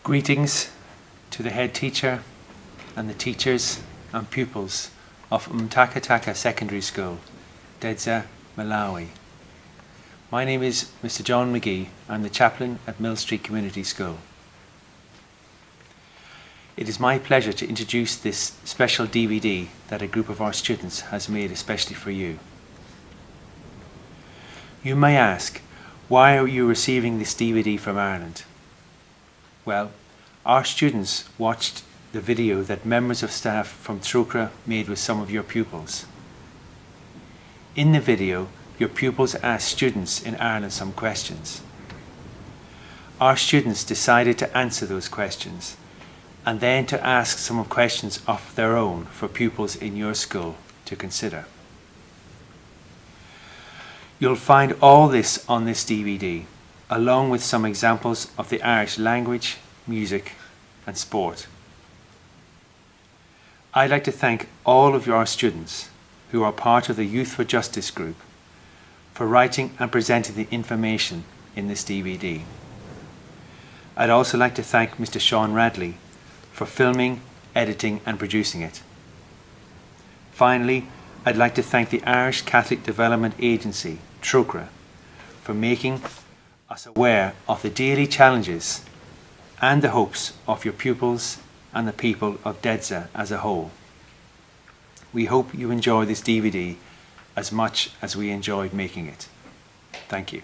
Greetings to the head teacher and the teachers and pupils of Mtakataka Secondary School, Dedza, Malawi. My name is Mr. John McGee. I'm the chaplain at Millstreet Community School. It is my pleasure to introduce this special DVD that a group of our students has made especially for you. You may ask, why are you receiving this DVD from Ireland? Well, our students watched the video that members of staff from Trócaire made with some of your pupils. In the video, your pupils asked students in Ireland some questions. Our students decided to answer those questions and then to ask some questions of their own for pupils in your school to consider. You'll find all this on this DVD, along with some examples of the Irish language, music and sport. I'd like to thank all of our students who are part of the Youth for Justice group for writing and presenting the information in this DVD. I'd also like to thank Mr. Sean Radley for filming, editing and producing it. Finally, I'd like to thank the Irish Catholic Development Agency, Trócaire, for making us aware of the daily challenges and the hopes of your pupils and the people of Dedza as a whole. We hope you enjoy this DVD as much as we enjoyed making it. Thank you.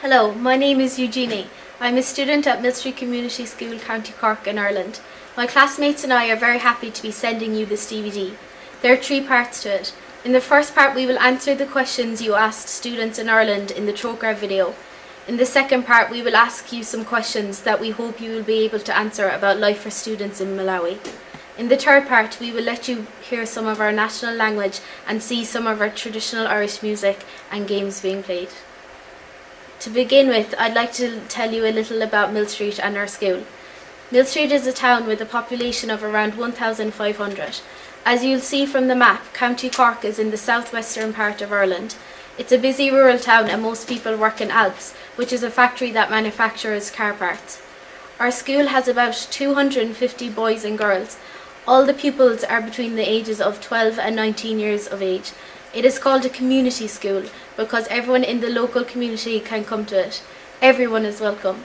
Hello, my name is Eugenie. I'm a student at Millstreet Community School, County Cork in Ireland. My classmates and I are very happy to be sending you this DVD. There are 3 parts to it. In the first part we will answer the questions you asked students in Ireland in the Trócaire video. In the second part we will ask you some questions that we hope you will be able to answer about life for students in Malawi. In the third part we will let you hear some of our national language and see some of our traditional Irish music and games being played. To begin with, I'd like to tell you a little about Millstreet and our school. Millstreet is a town with a population of around 1,500. As you'll see from the map, County Cork is in the southwestern part of Ireland. It's a busy rural town and most people work in Alps, which is a factory that manufactures car parts. Our school has about 250 boys and girls. All the pupils are between the ages of 12 and 19 years of age. It is called a community school because everyone in the local community can come to it. Everyone is welcome.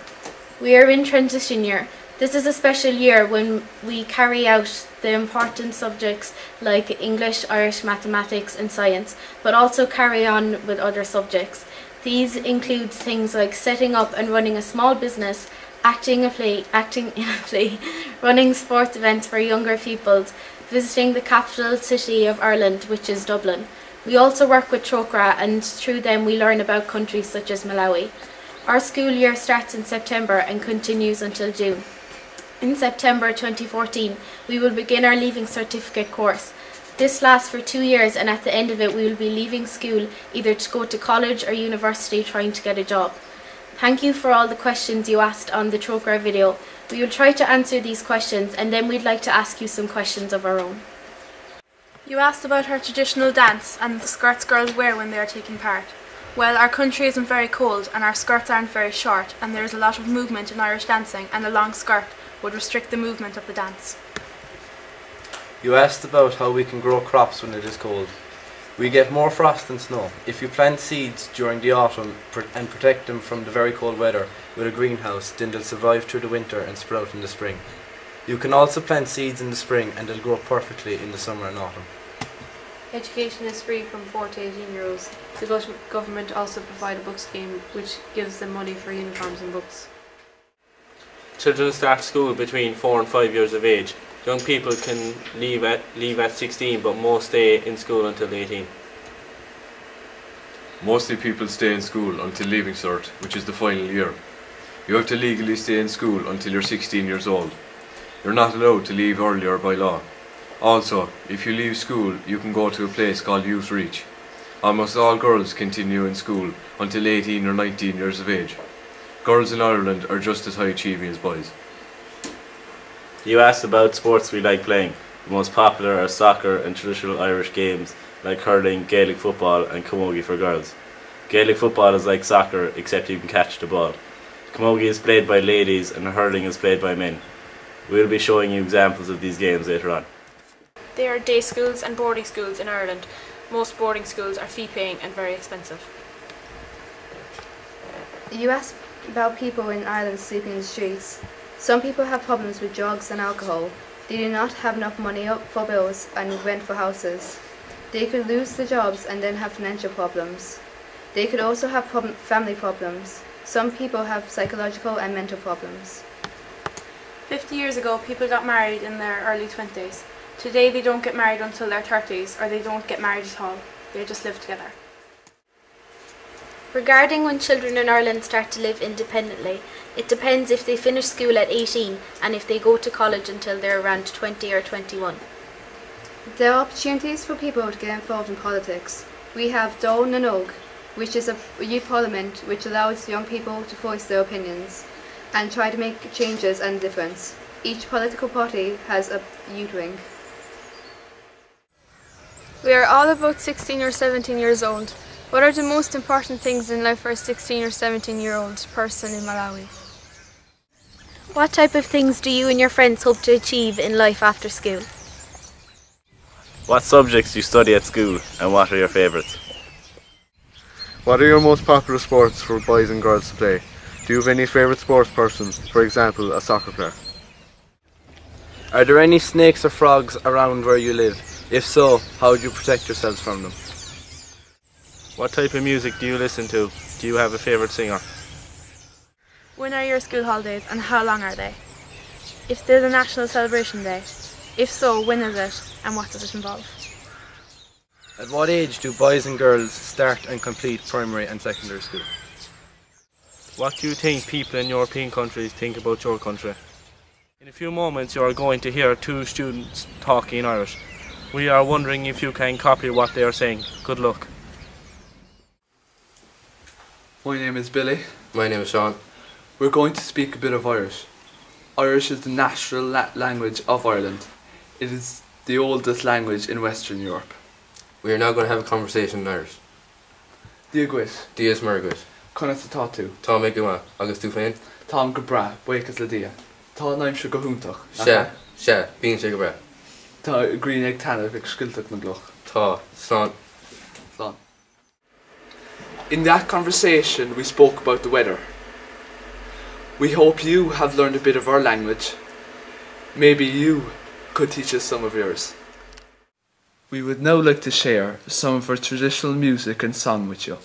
We are in transition year. This is a special year when we carry out the important subjects like English, Irish, mathematics and science, but also carry on with other subjects. These include things like setting up and running a small business, acting in a play, running sports events for younger pupils, visiting the capital city of Ireland, which is Dublin. We also work with Trócaire and through them we learn about countries such as Malawi. Our school year starts in September and continues until June. In September 2014, we will begin our Leaving Certificate course. This lasts for 2 years and at the end of it we will be leaving school either to go to college or university trying to get a job. Thank you for all the questions you asked on the Trócaire video. We will try to answer these questions and then we'd like to ask you some questions of our own. You asked about our traditional dance and the skirts girls wear when they are taking part. Well, our country isn't very cold and our skirts aren't very short and there is a lot of movement in Irish dancing and a long skirt would restrict the movement of the dance. You asked about how we can grow crops when it is cold. We get more frost than snow. If you plant seeds during the autumn and protect them from the very cold weather with a greenhouse, then they'll survive through the winter and sprout in the spring. You can also plant seeds in the spring and they'll grow perfectly in the summer and autumn. Education is free from 4 to 18 euros. The government also provide a book scheme which gives them money for uniforms and books. Children start school between 4 and 5 years of age. Young people can leave at 16 but most stay in school until 18. Mostly people stay in school until Leaving Cert, which is the final year. You have to legally stay in school until you're 16 years old. You're not allowed to leave earlier by law. Also, if you leave school, you can go to a place called Youth Reach. Almost all girls continue in school until 18 or 19 years of age. Girls in Ireland are just as high achieving as boys. You asked about sports we like playing. The most popular are soccer and traditional Irish games like hurling, Gaelic football and camogie for girls. Gaelic football is like soccer except you can catch the ball. Camogie is played by ladies and hurling is played by men. We will be showing you examples of these games later on. There are day schools and boarding schools in Ireland. Most boarding schools are fee-paying and very expensive. You asked about people in Ireland sleeping in the streets. Some people have problems with drugs and alcohol. They do not have enough money up for bills and rent for houses. They could lose their jobs and then have financial problems. They could also have family problems. Some people have psychological and mental problems. 50 years ago, people got married in their early 20s. Today they don't get married until their 30s, or they don't get married at all. They just live together. Regarding when children in Ireland start to live independently, it depends if they finish school at 18 and if they go to college until they're around 20 or 21. There are opportunities for people to get involved in politics. We have Dó na nÓg, which is a youth parliament which allows young people to voice their opinions and try to make changes and difference. Each political party has a youth wing. We are all about 16 or 17 years old. What are the most important things in life for a 16 or 17-year-old person in Malawi? What type of things do you and your friends hope to achieve in life after school? What subjects do you study at school and what are your favourites? What are your most popular sports for boys and girls to play? Do you have any favourite sports persons, for example a soccer player? Are there any snakes or frogs around where you live? If so, how would you protect yourselves from them? What type of music do you listen to? Do you have a favourite singer? When are your school holidays and how long are they? Is there a national celebration day? If so, when is it and what does it involve? At what age do boys and girls start and complete primary and secondary school? What do you think people in European countries think about your country? In a few moments you are going to hear two students talking in Irish. We are wondering if you can copy what they are saying. Good luck. My name is Billy. My name is Sean. We're going to speak a bit of Irish. Irish is the national language of Ireland. It is the oldest language in Western Europe. We are now going to have a conversation in Irish. Díagwit. Días Margaret. Conas a tátu. Tá me guma. Agus tú féin? Tám go bra, buchas le dia. Tá naim se go húntach. Se, bíon se go bra. Tá green ag tanna bheith scultach na gloch. Tá, slán. Slán. In that conversation we spoke about the weather. We hope you have learned a bit of our language. Maybe you could teach us some of yours. We would now like to share some of our traditional music and song with you.